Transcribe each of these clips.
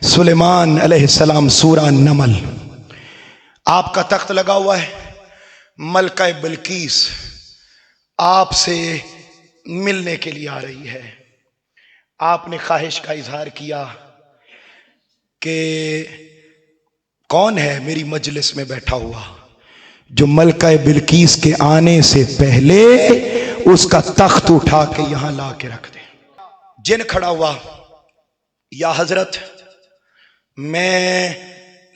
سلیمان علیہ السلام، سورہ نمل۔ آپ کا تخت لگا ہوا ہے، ملکہ بلقیس آپ سے ملنے کے لیے آ رہی ہے۔ آپ نے خواہش کا اظہار کیا کہ کون ہے میری مجلس میں بیٹھا ہوا جو ملکہ بلقیس کے آنے سے پہلے اس کا تخت اٹھا کے یہاں لا کے رکھ دے۔ جن کھڑا ہوا، یا حضرت میں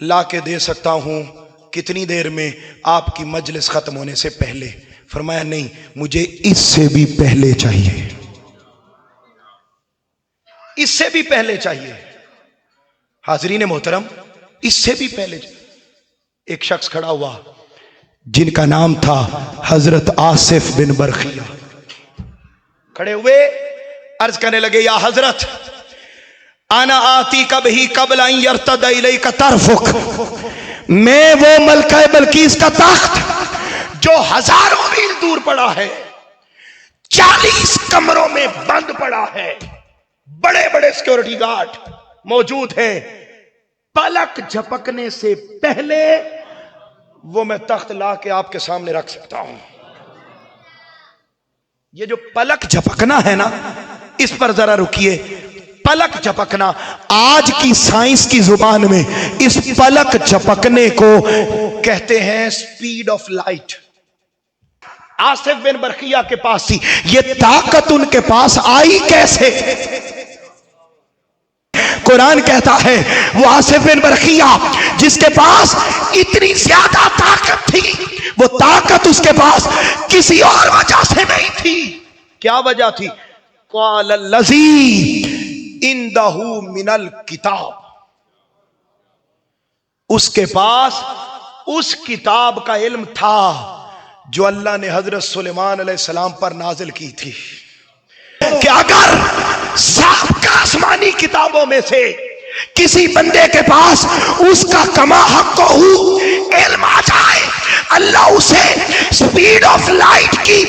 لا کے دے سکتا ہوں کتنی دیر میں؟ آپ کی مجلس ختم ہونے سے پہلے۔ فرمایا نہیں، مجھے اس سے بھی پہلے چاہیے، اس سے بھی پہلے چاہیے۔ حاضرین محترم، اس سے بھی پہلے ایک شخص کھڑا ہوا جن کا نام تھا حضرت آصف بن برخیہ۔ کھڑے ہوئے عرض کرنے لگے، یا حضرت انا آتی کبھی قبل ان یرتد الیک طرفک، میں وہ ملکہ بلقیس کا تخت جو ہزاروں میل دور پڑا ہے، 40 کمروں میں بند پڑا ہے، بڑے بڑے سیکورٹی گارڈ موجود ہیں، پلک جھپکنے سے پہلے وہ میں تخت لا کے آپ کے سامنے رکھ سکتا ہوں۔ یہ جو پلک جھپکنا ہے نا، اس پر ذرا رکیے۔ پلک جھپکنا آج کی سائنس کی زبان میں اس پلک جھپکنے کو کہتے ہیں سپیڈ آف لائٹ۔ آصف بن برخیہ کے پاس تھی، یہ طاقت ان کے پاس آئی کیسے؟ قرآن کہتا ہے وہ آصف بن برخیہ جس کے پاس اتنی زیادہ طاقت تھی، وہ طاقت اس کے پاس کسی اور وجہ سے نہیں تھی۔ کیا وجہ تھی؟ قال الذی عندہ من الکتاب، اس کے پاس اس کتاب کا علم تھا جو اللہ نے حضرت سلیمان علیہ السلام پر نازل کی تھی، کہ اگر سابقہ آسمانی کتابوں میں سے کسی بندے کے پاس اس کا کما حق ہو علم آ جائے، اللہ اسے سپیڈ آف لائٹ کی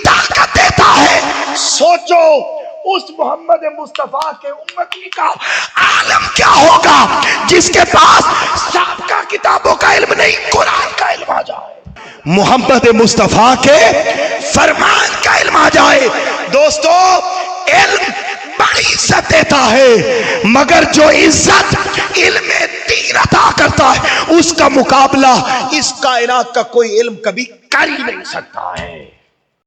طاقت دیتا ہے۔ سوچو اس محمد مصطفیٰ کے امتی کا عالم کیا ہوگا جس کے پاس سابقہ کتابوں کا علم نہیں، قرآن کا علم آ جائے، محمد مصطفیٰ کے فرمان کا علم آ جائے۔ دوستو، علم بڑی عزت دیتا ہے، مگر جو عزت علم دین عطا کرتا ہے اس کا مقابلہ اس کائنات کا کوئی علم کبھی کر ہی نہیں سکتا ہے۔